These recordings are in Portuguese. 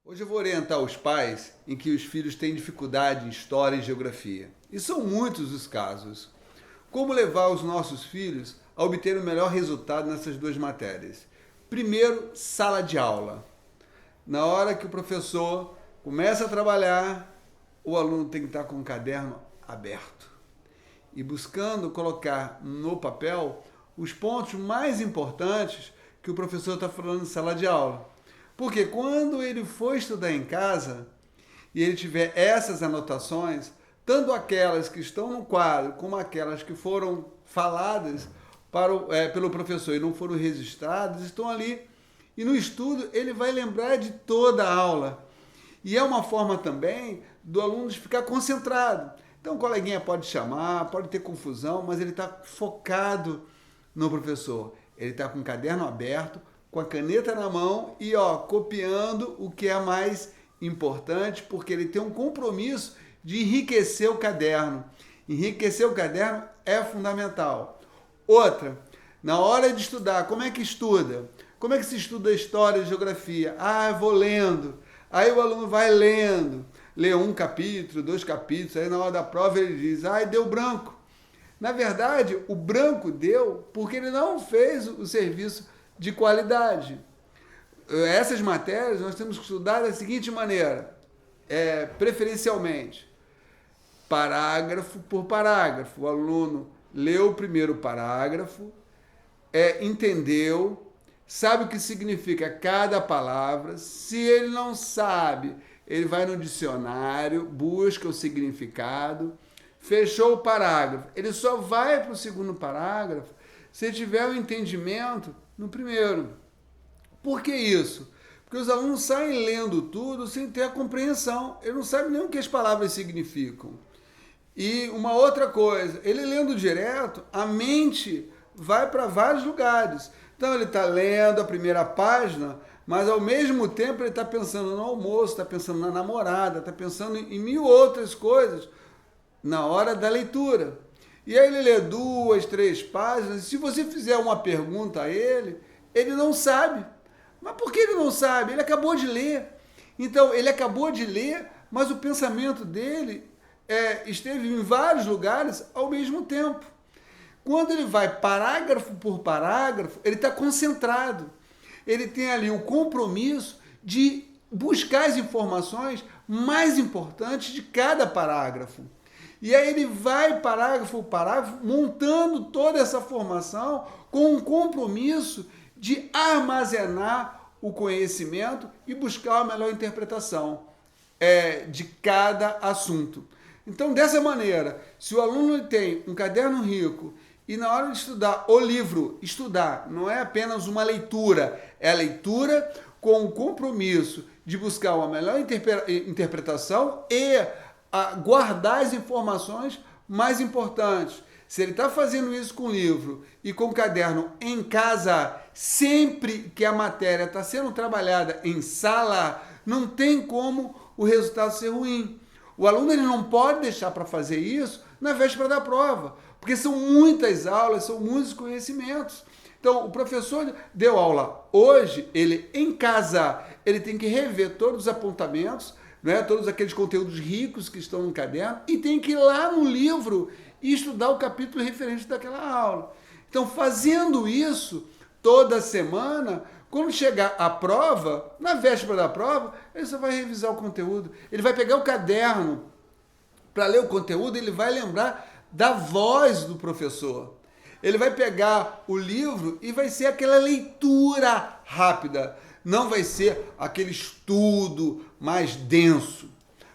Hoje eu vou orientar os pais em que os filhos têm dificuldade em história e geografia. E são muitos os casos. Como levar os nossos filhos a obter o melhor resultado nessas duas matérias? Primeiro, sala de aula. Na hora que o professor começa a trabalhar, o aluno tem que estar com o caderno aberto e buscando colocar no papel os pontos mais importantes que o professor está falando em sala de aula. Porque quando ele for estudar em casa e ele tiver essas anotações, tanto aquelas que estão no quadro como aquelas que foram faladas pelo professor e não foram registradas, estão ali. E no estudo ele vai lembrar de toda a aula. E é uma forma também do aluno ficar concentrado. Então o coleguinha pode chamar, pode ter confusão, mas ele está focado no professor. Ele está com o caderno aberto, com a caneta na mão e copiando o que é mais importante, porque ele tem um compromisso de enriquecer o caderno. Enriquecer o caderno é fundamental. Outra, na hora de estudar, como é que estuda? Como é que se estuda história e geografia? Eu vou lendo. Aí o aluno vai lendo, lê um capítulo, 2 capítulos, aí na hora da prova ele diz, deu branco. Na verdade, o branco deu porque ele não fez o serviço de qualidade. Essas matérias nós temos que estudar da seguinte maneira, preferencialmente, parágrafo por parágrafo. O aluno leu o primeiro parágrafo, entendeu, sabe o que significa cada palavra. Se ele não sabe, ele vai no dicionário, busca o significado, fechou o parágrafo. Ele só vai para o segundo parágrafo se tiver o entendimento no primeiro. Por que isso? Porque os alunos saem lendo tudo sem ter a compreensão. Ele não sabe nem o que as palavras significam. E uma outra coisa, ele lendo direto, a mente vai para vários lugares. Então ele está lendo a primeira página, mas ao mesmo tempo ele está pensando no almoço, está pensando na namorada, está pensando em 1000 outras coisas na hora da leitura. E aí ele lê 2, 3 páginas, e se você fizer uma pergunta a ele, ele não sabe. Mas por que ele não sabe? Ele acabou de ler. Então, ele acabou de ler, mas o pensamento dele esteve em vários lugares ao mesmo tempo. Quando ele vai parágrafo por parágrafo, ele está concentrado. Ele tem ali o compromisso de buscar as informações mais importantes de cada parágrafo. E aí ele vai parágrafo por parágrafo, montando toda essa formação com um compromisso de armazenar o conhecimento e buscar a melhor interpretação de cada assunto. Então, dessa maneira, se o aluno tem um caderno rico e na hora de estudar o livro, estudar não é apenas uma leitura, é a leitura com o compromisso de buscar uma melhor interpretação e guardar as informações mais importantes. Se ele está fazendo isso com o livro e com o caderno em casa, sempre que a matéria está sendo trabalhada em sala, não tem como o resultado ser ruim. O aluno ele não pode deixar para fazer isso na véspera da prova, porque são muitas aulas, são muitos conhecimentos. Então, o professor deu aula hoje, ele em casa, ele tem que rever todos os apontamentos, todos aqueles conteúdos ricos que estão no caderno, e tem que ir lá no livro e estudar o capítulo referente daquela aula. Então, fazendo isso toda semana, quando chegar a prova, na véspera da prova, ele só vai revisar o conteúdo. Ele vai pegar o caderno para ler o conteúdo, ele vai lembrar da voz do professor. Ele vai pegar o livro e vai ser aquela leitura rápida. Não vai ser aquele estudo mais denso,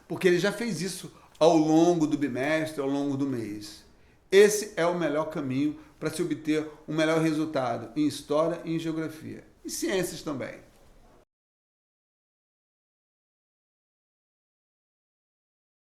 porque ele já fez isso ao longo do bimestre, ao longo do mês. Esse é o melhor caminho para se obter um melhor resultado em história e em geografia. E ciências também.